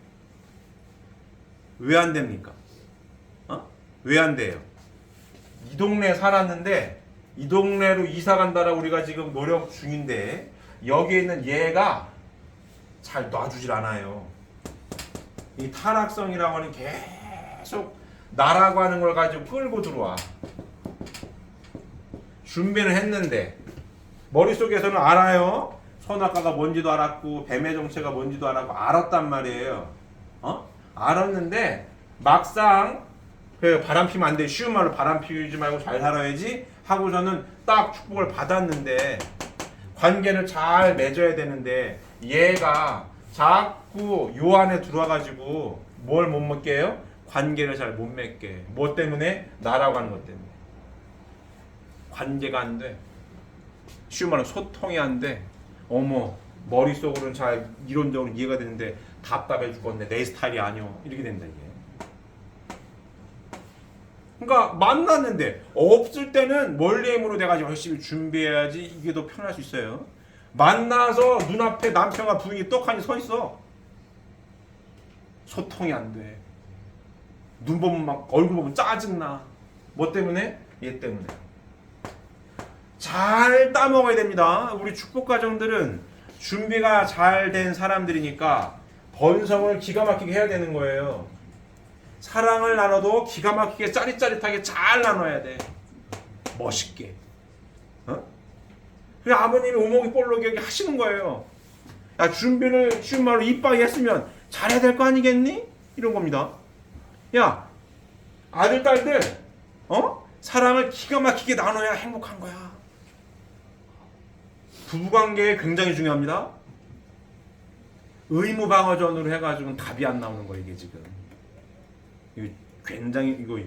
왜 안 됩니까? 왜 안 돼요? 이 동네에 살았는데 이 동네로 이사 간다라고 우리가 지금 노력 중인데 여기에 있는 얘가 잘 놔주질 않아요. 이 타락성이라고 하는 계속 나라고 하는 걸 가지고 끌고 들어와. 준비는 했는데 머릿속에서는 알아요. 선악과가 뭔지도 알았고 뱀의 정체가 뭔지도 알았단 말이에요. 알았는데 막상 그 바람 피면 안 돼. 쉬운 말로 바람 피우지 말고 잘 살아야지 하고서는 딱 축복을 받았는데 관계를 잘 맺어야 되는데 얘가 자꾸 요 안에 들어와가지고 뭘 못 맺게 해요? 관계를 잘 못 맺게. 뭐 때문에? 나라고 하는 것 때문에. 관계가 안 돼. 쉬운 말로 소통이 안 돼. 머릿속으로는 잘 이론적으로 이해가 되는데 답답해 죽겠네. 내 스타일이 아니오. 이렇게 된다 이게. 그러니까 만났는데 없을 때는 멀리 힘으로 내가 열심히 준비해야지 이게 더 편할 수 있어요. 만나서 눈앞에 남편과 부인이 떡하니 서 있어. 소통이 안 돼. 눈 보면 막 얼굴 보면 짜증나. 뭐 때문에? 얘 때문에. 잘 따먹어야 됩니다. 우리 축복가정들은 준비가 잘 된 사람들이니까 번성을 기가 막히게 해야 되는 거예요. 사랑을 나눠도 기가 막히게 짜릿짜릿하게 잘 나눠야 돼. 멋있게. 그래 아버님이 오목이 볼록이 여기 하시는 거예요. 야 준비를 쉬운 말로 이빠이 했으면 잘해야 될 거 아니겠니? 이런 겁니다. 야 아들 딸들 사랑을 기가 막히게 나눠야 행복한 거야. 부부관계 굉장히 중요합니다. 의무방어전으로 해가지고는 답이 안 나오는 거예요 이게 지금. 이거 굉장히 이거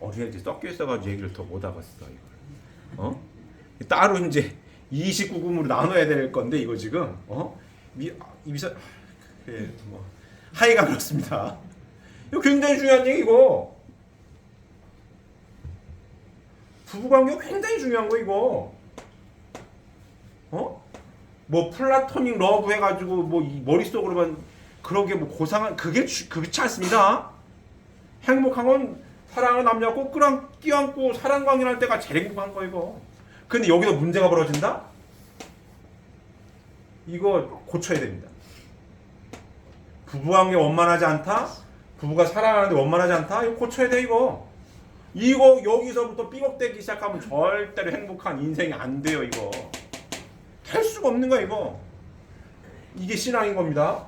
어린애들이 섞여 있어가지고 얘기를 더 못 하겠어 이걸. 따로 이제 29금으로 나눠야 될 건데 이거 지금 하여간 그렇습니다. 이거 굉장히 중요한 얘기고 부부관계가 굉장히 중요한 거 이거. 뭐 플라토닉 러브 해가지고 뭐 머릿속으로만 그러게 뭐 고상한 그게 그렇지 않습니다. 행복한 건 사랑하는 남자가 꼭 끼안고 사랑 관계할 때가 제일 행복한 거 이거. 근데 여기서 문제가 벌어진다? 이거 고쳐야 됩니다. 부부관계 원만하지 않다? 부부가 사랑하는데 원만하지 않다? 이거 고쳐야 돼 이거. 이거 여기서부터 삐걱대기 시작하면 절대로 행복한 인생이 안 돼요 이거. 할 수가 없는 거야 이거. 이게 신앙인 겁니다.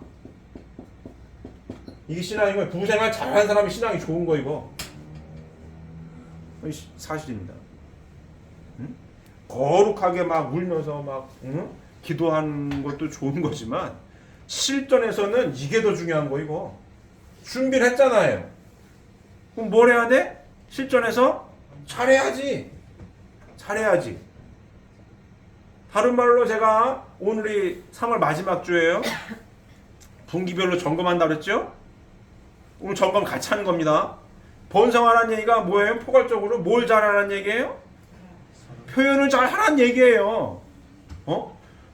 이게 신앙인 거예요. 부부생활 잘하는 사람이 신앙이 좋은 거 이거. 사실입니다. 응? 거룩하게 막 울면서 막 기도하는 것도 좋은 거지만 실전에서는 이게 더 중요한 거 이거. 준비를 했잖아요. 그럼 뭘 해야 돼? 실전에서 잘해야지. 다른 말로 제가 오늘이 3월 마지막 주예요. 분기별로 점검한다고 그랬죠? 오늘 점검 같이 하는 겁니다. 번성하라는 얘기가 뭐예요? 포괄적으로 뭘 잘하라는 얘기예요? 표현을 잘 하라는 얘기예요.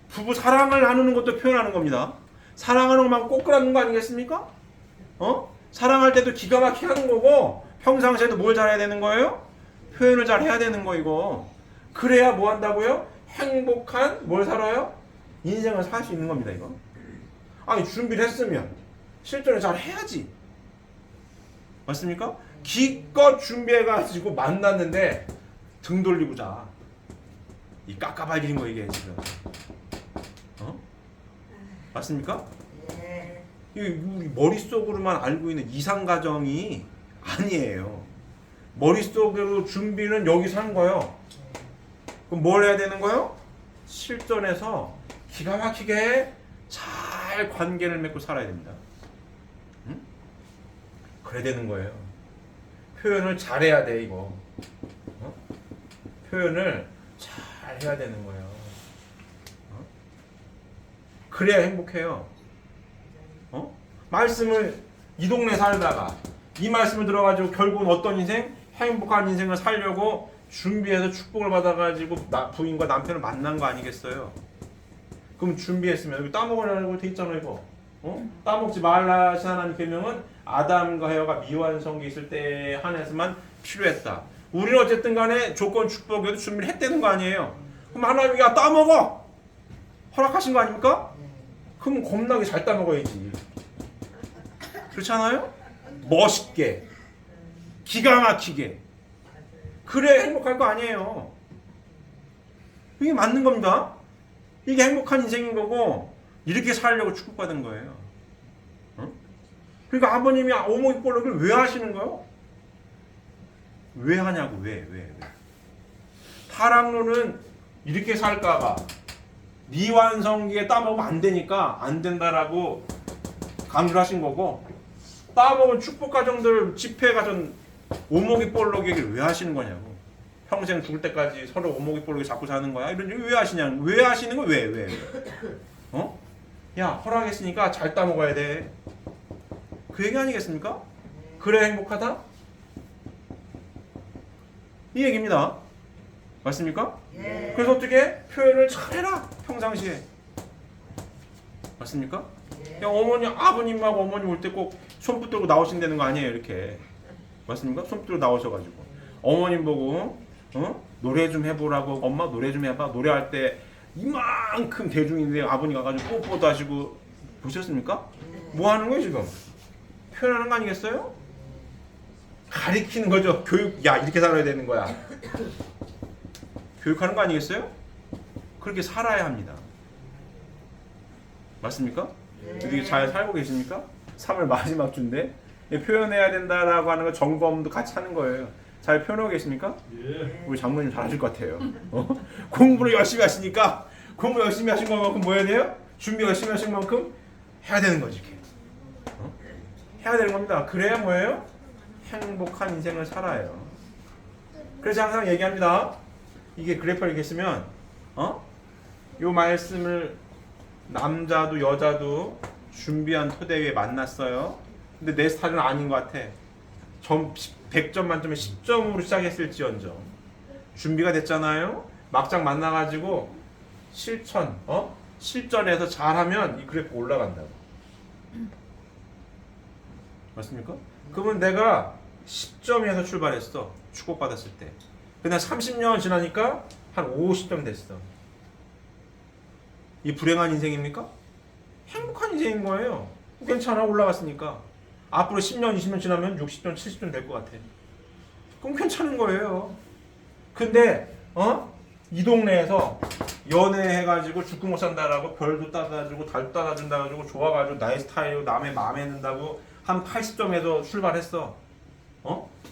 부부 사랑을 나누는 것도 표현하는 겁니다. 사랑하는 것만 꼭 그러는 거 아니겠습니까? 사랑할 때도 기가 막히게 하는 거고 평상시에도 뭘 잘해야 되는 거예요? 표현을 잘 해야 되는 거 이거. 그래야 뭐 한다고요? 행복한 뭘 살아요? 인생을 살 수 있는 겁니다 이거. 아니 준비를 했으면 실전을 잘 해야지. 맞습니까? 기껏 준비해가지고 만났는데 등 돌리고 자. 이 깝깝해지는 거 이게 지금. 맞습니까? 이 우리 머릿속으로만 알고 있는 이상 가정이 아니에요. 머릿속으로 준비는 여기서 하는 거예요. 그럼 뭘 해야 되는 거예요? 실전에서 기가 막히게 잘 관계를 맺고 살아야 됩니다. 응? 그래야 되는 거예요. 표현을 잘해야 돼 이거. 표현을 잘 해야 되는 거예요. 그래야 행복해요. 말씀을 이 동네 살다가 이 말씀을 들어가지고 결국은 어떤 인생? 행복한 인생을 살려고 준비해서 축복을 받아가지고 부인과 남편을 만난 거 아니겠어요? 그럼 준비했으면 여기 따먹으라고 돼 있잖아 이거. 따먹지 말라 하신 하나님 계명은 아담과 헤어가 미완성기 있을 때 한해서만 필요했다. 우리는 어쨌든 간에 조건 축복에도 준비를 했다는 거 아니에요. 그럼 하나님이 야 따먹어! 허락하신 거 아닙니까? 그럼 겁나게 잘 따먹어야지. 그렇지 않아요? 멋있게 기가 막히게 그래야 행복할 거 아니에요. 이게 맞는 겁니다. 이게 행복한 인생인 거고 이렇게 살려고 축복받은 거예요. 그러니까 아버님이 오목이 볼록을 왜 하시는 거예요? 왜 하냐고. 왜? 타락로는 이렇게 살까봐 미완성기에 따먹으면 안 되니까 안 된다라고 강조를 하신 거고, 따먹은 축복 가정들 집회 가정 오목이 볼록 얘기를 왜 하시는 거냐고. 평생 죽을 때까지 서로 오목이 볼록이 잡고 사는 거야. 이런 얘기 왜 하시냐고. 왜 하시는 거? 왜? 야 허락했으니까 잘 따먹어야 돼. 그 얘기 아니겠습니까? 그래 행복하다? 이 얘기입니다. 맞습니까?
예.
그래서 어떻게 표현을 잘해라 평상시에. 맞습니까?
예.
야, 어머니 아버님하고 어머니 올 때 꼭 손 붙들고 나오신다는 거 아니에요 이렇게. 맞습니까? 손 붙들고 나오셔가지고 어머님 보고 노래 좀 해보라고. 엄마 노래 좀 해봐. 노래할 때 이만큼 대중인데 아버님 가가지고 뽀뽀도 하시고. 보셨습니까? 뭐 하는 거예요 지금? 표현하는 거 아니겠어요? 가리키는 거죠. 교육. 야 이렇게 살아야 되는 거야. 교육하는 거 아니겠어요? 그렇게 살아야 합니다. 맞습니까? 이렇게 잘 살고 계십니까? 3월 마지막 주인데 표현해야 된다라고 하는 거 점검도 같이 하는 거예요. 잘 표현하고 계십니까?
예.
우리 장모님 잘하실 것 같아요. 공부를 열심히 하시니까 공부 열심히 하신 것만큼 뭐 해야 돼요? 준비 열심히 하신 만큼 해야 되는 거지. 이렇게. 해야 되는 겁니다. 그래야 뭐예요? 행복한 인생을 살아요. 그래서 항상 얘기합니다. 이게 그래프를 이렇게 쓰면 요 말씀을 남자도 여자도 준비한 토대 위에 만났어요. 근데 내 스타일은 아닌 것 같아. 100점 만점에 10점으로 시작했을지언정 준비가 됐잖아요. 막장 만나가지고 실전에서 잘하면 이 그래프 올라간다고. 맞습니까? 그러면 내가 10점에서 출발했어. 축복받았을 때. 근데 30년 지나니까 한 50점 됐어. 이 불행한 인생입니까? 행복한 인생인 거예요. 괜찮아. 올라갔으니까. 앞으로 10년, 20년 지나면 60점, 70점 될 것 같아. 그럼 괜찮은 거예요. 근데 이 동네에서 연애해가지고 죽고 못 산다라고 별도 따다주고 달도 따다준다 가지고 좋아가지고 나의 스타일로 남의 마음에 든다고 한 80점에서 출발했어.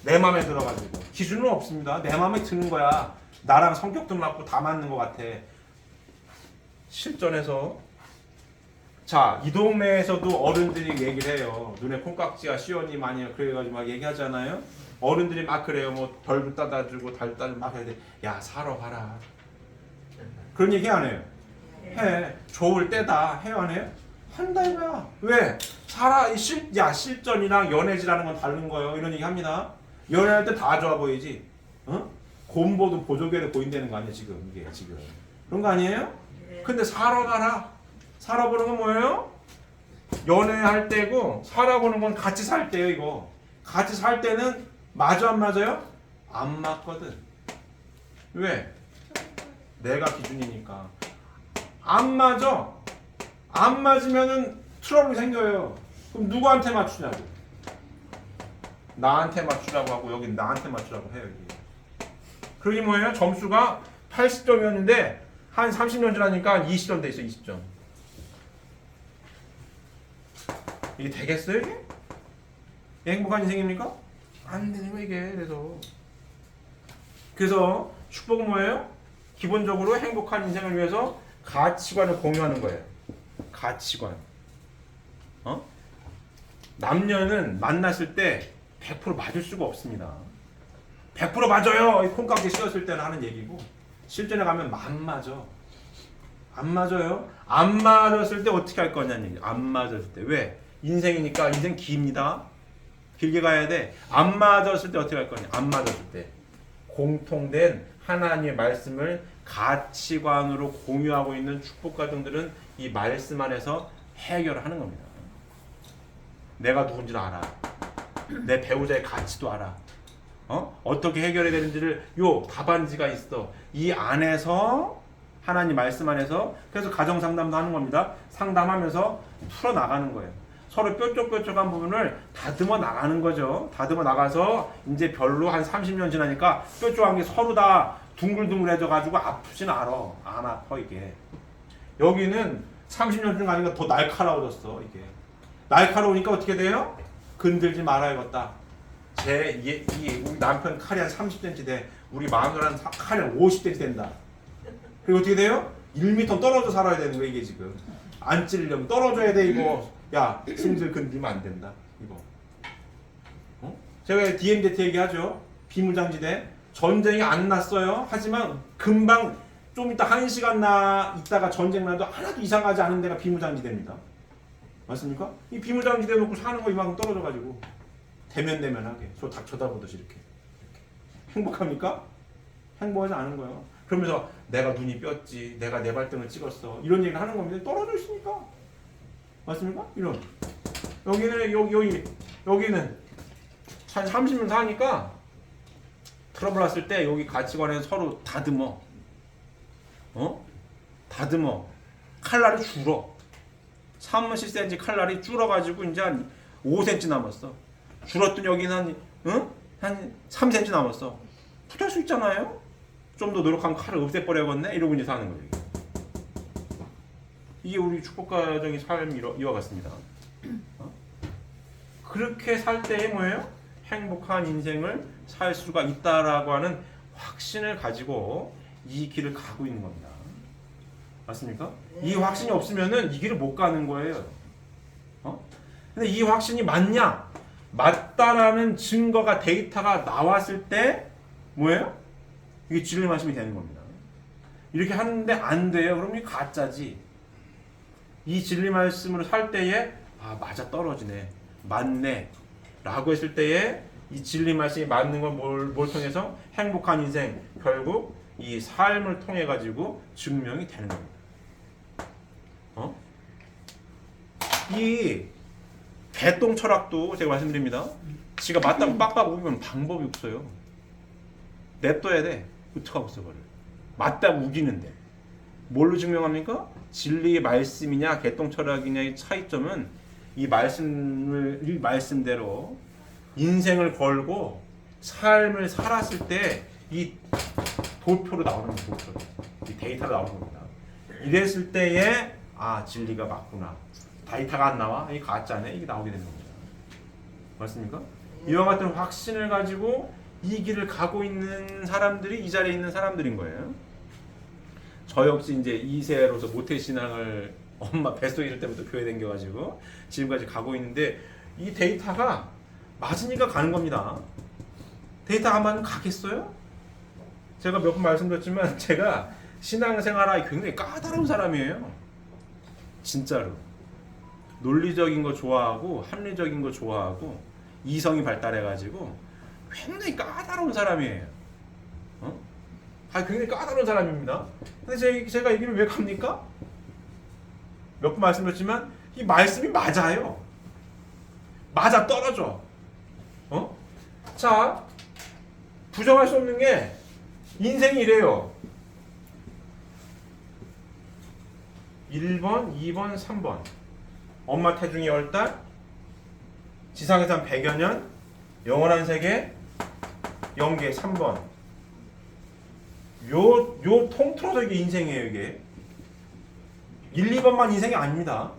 내 마음에 들어가지고. 기준은 없습니다. 내 마음에 드는 거야. 나랑 성격도 맞고 다 맞는 것 같아. 실전에서 자, 이 동네에서도 어른들이 얘기를 해요. 눈에 콩깍지가 씌었니 많이 그래가지고 막 얘기하잖아요. 어른들이 막 그래요. 뭐 별도 따다주고 달 따주고 막 해야 돼. 야 사러 가라. 그런 얘기 안 해요. 해. 좋을 때다. 해요 안 해요? 한다 이거야. 왜? 실전이랑 연애지라는 건 다른 거예요. 이런 얘기 합니다. 연애할 때 다 좋아 보이지. 곰보도 보조개를 보인다는 거 아니에요 지금. 이게 지금 그런 거 아니에요? 근데 사러 가라. 살아보는 건 뭐예요? 연애할 때고 살아보는 건 같이 살 때예요. 이거 같이 살 때는 맞아 안 맞아요? 안 맞거든. 왜? 내가 기준이니까. 안 맞아. 안 맞으면은 트러블이 생겨요. 그럼 누구한테 맞추냐고. 나한테 맞추라고 하고 여기 나한테 맞추라고 해요. 여기. 그러기 뭐예요? 점수가 80점이었는데 한 30년 지나니까 20점 돼 있어. 20점. 이게 되겠어요? 이게? 행복한 인생입니까? 안 되는 거 이게. 그래서 축복은 뭐예요? 기본적으로 행복한 인생을 위해서 가치관을 공유하는 거예요. 가치관. 남녀는 만났을 때 100% 맞을 수가 없습니다. 100% 맞아요. 콩깍지 씌웠을 때는 하는 얘기고 실전에 가면 안 맞아. 안 맞아요. 안 맞았을 때 어떻게 할 거냐는 얘기. 안 맞았을 때. 왜? 인생이니까 인생 깁니다. 길게 가야 돼. 안 맞았을 때 어떻게 할 거냐. 안 맞았을 때 공통된 하나님의 말씀을 가치관으로 공유하고 있는 축복 가정들은 이 말씀 안에서 해결을 하는 겁니다. 내가 누군지를 알아. 내 배우자의 가치도 알아. 어떻게 해결해야 되는지를 요 답안지가 있어. 이 안에서 하나님 말씀 안에서 그래서 가정 상담도 하는 겁니다. 상담하면서 풀어 나가는 거예요. 서로 뾰족뾰족한 부분을 다듬어 나가는 거죠. 다듬어 나가서 이제 별로 한 30년 지나니까 뾰족한 게 서로 다 둥글둥글해져 가지고 아프진 않아. 안 아파 이게. 여기는 30년 중 가니까 더 날카로워졌어 이게. 날카로우니까 어떻게 돼요? 건들지 말아야겠다. 우리 남편 칼이 한 30cm 돼. 우리 마누라는 칼이 한 50cm 된다. 그리고 어떻게 돼요? 1m 떨어져 살아야 되는 거야 이게 지금. 안 찔리려면 떨어져야 돼 이거. 야, 슬슬 건들면 안 된다 이거. 제가 DMZ 얘기하죠. 비무장지대. 전쟁이 안 났어요. 하지만 금방 좀 이따 1시간 있다가 전쟁 나도 하나도 이상하지 않은 데가 비무장지대입니다. 맞습니까? 이 비무장지대 놓고 사는 거 이만큼 떨어져가지고 대면대면하게 딱 쳐다보듯이 이렇게. 행복합니까? 행복하지 않은 거예요. 그러면서 내가 눈이 뼈지, 내가 내 발등을 찍었어 이런 얘기를 하는 겁니다. 떨어져 있으니까. 맞습니까? 이런. 여기는 한 30년 사니까 트러블 났을 때 여기 가치관에서 서로 다듬어. 다듬어. 칼날이 줄어. 37cm 칼날이 줄어가지고 이제 한 5cm 남았어. 줄었더니 여기는 한 3cm 남았어. 붙을 수 있잖아요? 좀 더 노력하면 칼을 없애버려야겠네? 이러고 이제 사는 거예요. 이게 우리 축복가정의 삶이 이와 같습니다. 그렇게 살 때에 뭐예요? 행복한 인생을 살 수가 있다라고 하는 확신을 가지고 이 길을 가고 있는 겁니다. 맞습니까? 이 확신이 없으면은 이 길을 못 가는 거예요. 근데 이 확신이 맞냐? 맞다라는 증거가 데이터가 나왔을 때 뭐예요? 이게 진리 말씀이 되는 겁니다. 이렇게 하는데 안 돼요. 그럼 이게 가짜지. 이 진리 말씀으로 살 때에 맞아 떨어지네. 맞네. 라고 했을 때에 이 진리 말씀이 맞는 건 뭘 통해서? 행복한 인생 결국 이 삶을 통해 가지고 증명이 되는 겁니다. 이 개똥 철학도 제가 말씀드립니다. 지가 맞다고 빡빡 우기면 방법이 없어요. 냅둬야 돼. 어떡하고 써 그걸. 맞다고 우기는데. 뭘로 증명합니까? 진리의 말씀이냐 개똥 철학이냐의 차이점은 이 말씀대로 인생을 걸고 삶을 살았을 때 이 도표로 나오는 거예요. 도표로. 이 데이터로 나오는 겁니다. 이랬을 때에 진리가 맞구나. 데이터가 안 나와? 이게 가짜네? 이게 나오게 되는 겁니다. 맞습니까? 이와 같은 확신을 가지고 이 길을 가고 있는 사람들이 이 자리에 있는 사람들인 거예요. 저 역시 이제 2세로서 모태신앙을 엄마 뱃속에 있을 때부터 교회 다녀가지고 지금까지 가고 있는데 이 데이터가 맞으니까 가는 겁니다. 데이터가 안 맞으면 가겠어요? 제가 몇 번 말씀드렸지만 제가 신앙생활에 굉장히 까다로운 사람이에요. 진짜로. 논리적인 거 좋아하고 합리적인 거 좋아하고 이성이 발달해가지고 굉장히 까다로운 사람이에요. 굉장히 까다로운 사람입니다. 근데 제가 이 길을 왜 갑니까? 몇 번 말씀드렸지만 이 말씀이 맞아요. 맞아 떨어져. 자, 부정할 수 없는 게 인생이 이래요. 1번, 2번, 3번. 엄마 태중이 10달, 지상에선 100여 년, 영원한 세계, 영계 3번. 요 통틀어서 이게 인생이에요. 이게 1, 2번만 인생이 아닙니다.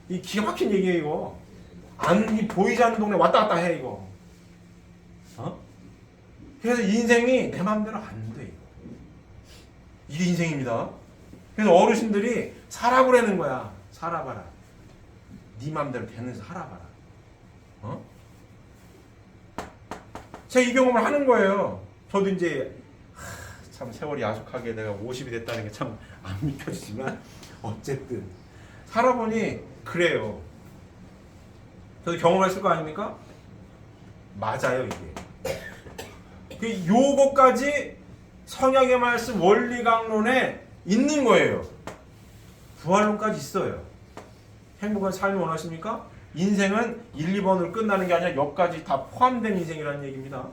이 기가 막힌 얘기예요. 이거 이 보이지 않는 동네 왔다 갔다 해 이거. 그래서 인생이 내 마음대로 안 돼. 이게 인생입니다. 그래서 어르신들이 살아보라는 거야. 살아봐라. 네 마음대로 되는 살아봐라. 제가 이 경험을 하는 거예요. 저도 이제 참 세월이 야속하게 내가 50이 됐다는 게 참 안 믿겨지지만 어쨌든 살아보니 그래요. 저도 경험했을 거 아닙니까? 맞아요 이게. 요거까지 성약의 말씀 원리 강론에 있는 거예요. 부활론까지 있어요. 행복한 삶을 원하십니까? 인생은 1, 2번으로 끝나는 게 아니라 여기까지 다 포함된 인생이라는 얘기입니다.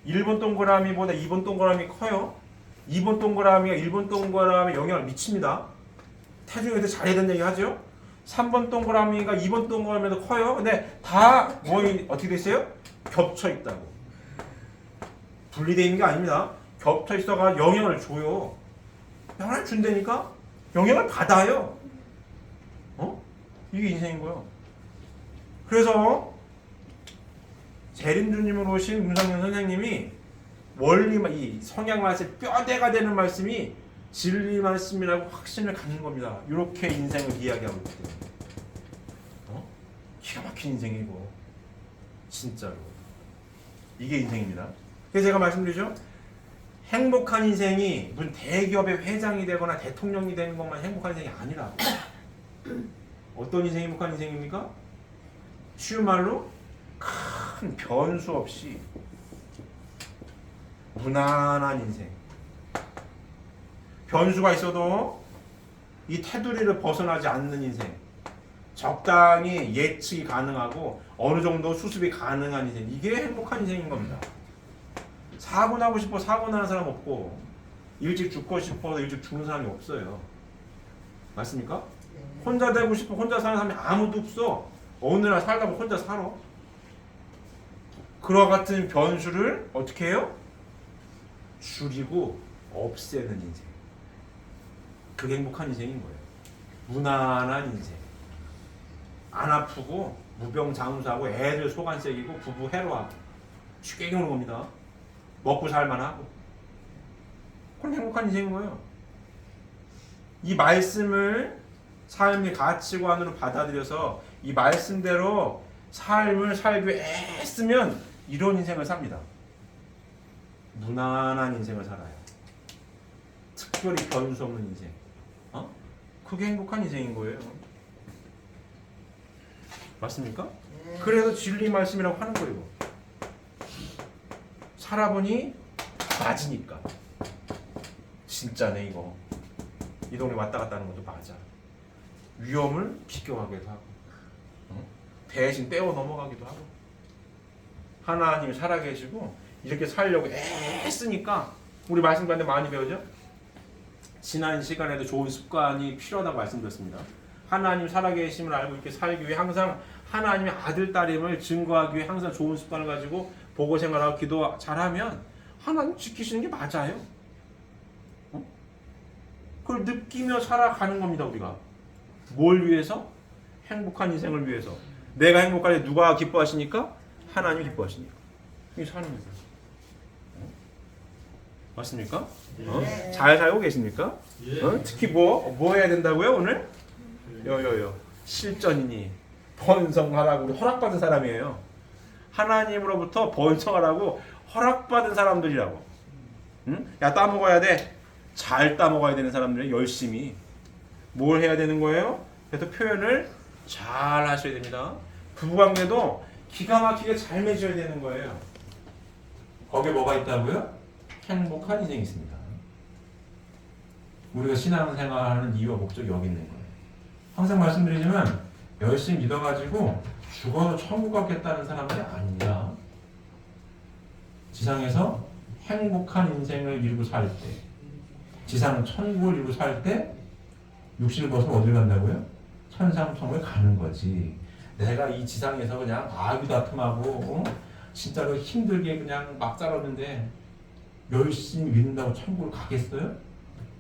1번 동그라미보다 2번 동그라미 커요. 2번 동그라미가 1번 동그라미에 영향을 미칩니다. 태중에서 잘해야 되는 얘기 하죠. 3번 동그라미가 2번 동그라미도 커요. 근데 다 어떻게 됐어요? 겹쳐 있다고. 분리되어 있는 게 아닙니다. 겹쳐 있어가 영향을 줘요. 영향을 준다니까? 영향을 받아요. 이게 인생인 거예요. 그래서 재림주님으로 오신 문상현 선생님이 이 성약 말씀 뼈대가 되는 말씀이 진리 말씀이라고 확신을 갖는 겁니다. 이렇게 인생을 이야기하고 있기 때문에 기가 막힌 인생이고 진짜로 이게 인생입니다. 그래서 제가 말씀드리죠. 행복한 인생이 무슨 대기업의 회장이 되거나 대통령이 되는 것만 행복한 인생이 아니라고. 어떤 인생이 행복한 인생입니까? 쉬운 말로 큰 변수 없이 무난한 인생. 변수가 있어도 이 테두리를 벗어나지 않는 인생. 적당히 예측이 가능하고 어느 정도 수습이 가능한 인생. 이게 행복한 인생인 겁니다. 사고 나고 싶어 사고 나는 사람 없고 일찍 죽고 싶어서 일찍 죽는 사람이 없어요. 맞습니까? 혼자 되고 싶어 혼자 사는 사람이 아무도 없어. 어느 날 살다 보면 혼자 살아. 그와 같은 변수를 어떻게 해요? 줄이고 없애는 인생. 그게 행복한 인생인 거예요. 무난한 인생. 안 아프고 무병장수하고 애들 속안 새기고 부부 해로하고 쉽게 겪는 겁니다. 먹고 살만하고. 그건 행복한 인생인 거예요. 이 말씀을 삶의 가치관으로 받아들여서 이 말씀대로 삶을 살기 위해 애쓰면 이런 인생을 삽니다. 무난한 인생을 살아요. 특별히 변수 없는 인생. 그게 행복한 인생인 거예요. 맞습니까? 그래서 진리 말씀이라고 하는 거예요. 살아보니 맞으니까. 진짜네 이거. 이 동네 왔다 갔다 하는 것도 맞아. 위험을 비껴가기도 하고 대신 떼어 넘어가기도 하고 하나님이 살아계시고 이렇게 살려고 애쓰니까 우리 말씀 가운데 많이 배우죠? 지난 시간에도 좋은 습관이 필요하다고 말씀드렸습니다. 하나님 살아계심을 알고 이렇게 살기 위해 항상 하나님의 아들, 딸임을 증거하기 위해 항상 좋은 습관을 가지고 보고 생활하고 기도 잘하면 하나님 지키시는 게 맞아요. 그걸 느끼며 살아가는 겁니다. 우리가 뭘 위해서? 행복한 인생을 위해서. 내가 행복할 때 누가 기뻐하시니까? 하나님이 기뻐하시니까. 이게 사는 거예요. 맞습니까? 잘 살고 계십니까? 특히 뭐 해야 된다고요 오늘? 실전이니 번성하라고 우리 허락받은 사람이에요. 하나님으로부터 번성하라고 허락받은 사람들이라고. 야 따먹어야 돼. 잘 따먹어야 되는 사람들이 열심히 뭘 해야 되는 거예요? 그래서 표현을 잘 하셔야 됩니다. 부부관계도 기가 막히게 잘 맺어야 되는 거예요. 거기에 뭐가 있다고요? 행복한 인생이 있습니다. 우리가 신앙생활하는 이유와 목적이 여기 있는 거예요. 항상 말씀드리지만 열심히 믿어가지고 죽어도 천국 가겠다는 사람들이 아니라 지상에서 행복한 인생을 이루고 살 때, 지상 천국을 이루고 살 때 육신을 벗으면 어디를 간다고요? 천상천국에 가는 거지. 내가 이 지상에서 그냥 아귀다툼하고 진짜로 힘들게 그냥 막 살았는데
열심히 믿는다고 천국을 가겠어요?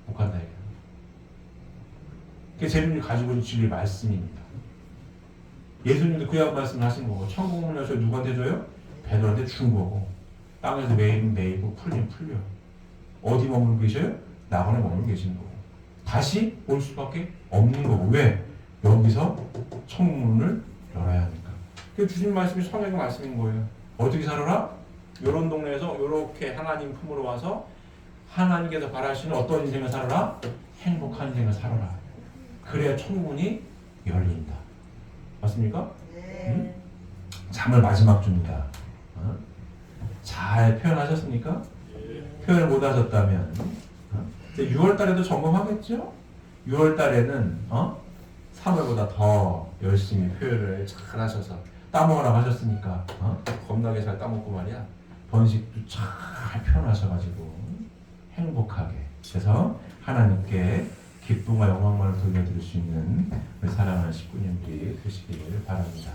못 간다 이거예요. 그게 제자들이 가지고 있는 진리의 말씀입니다. 예수님도 그 말씀을 하신 거고 천국 문을 여셔 누구한테 줘요? 베드로한테 준 거고 땅에서 매이면 매이고 풀리면 풀려. 어디 머물고 계셔요? 낙원에 머물고 계시는 거고 다시 올 수밖에 없는 거고 왜? 여기서 천국 문을 열어야 하니까. 그 주신 말씀이 성경의 말씀인 거예요. 어떻게 살아라? 이런 동네에서 이렇게 하나님 품으로 와서 하나님께서 바라시는 어떤 인생을 살아라? 행복한 인생을 살아라. 그래야 천국문이 열린다. 맞습니까? 응? 잠을 마지막 줍니다. 어? 잘 표현하셨습니까? 표현을 못 하셨다면 6월 달에도 점검하겠죠? 6월 달에는 3월보다 더 열심히 표현을 잘 하셔서 따먹으라고 하셨으니까 겁나게 잘 따먹고 말이야. 번식도 잘 표현하셔가지고 행복하게 그래서 하나님께 기쁨과 영광만을 돌려드릴 수 있는 우리 사랑하는 19년들이 되시기를 바랍니다.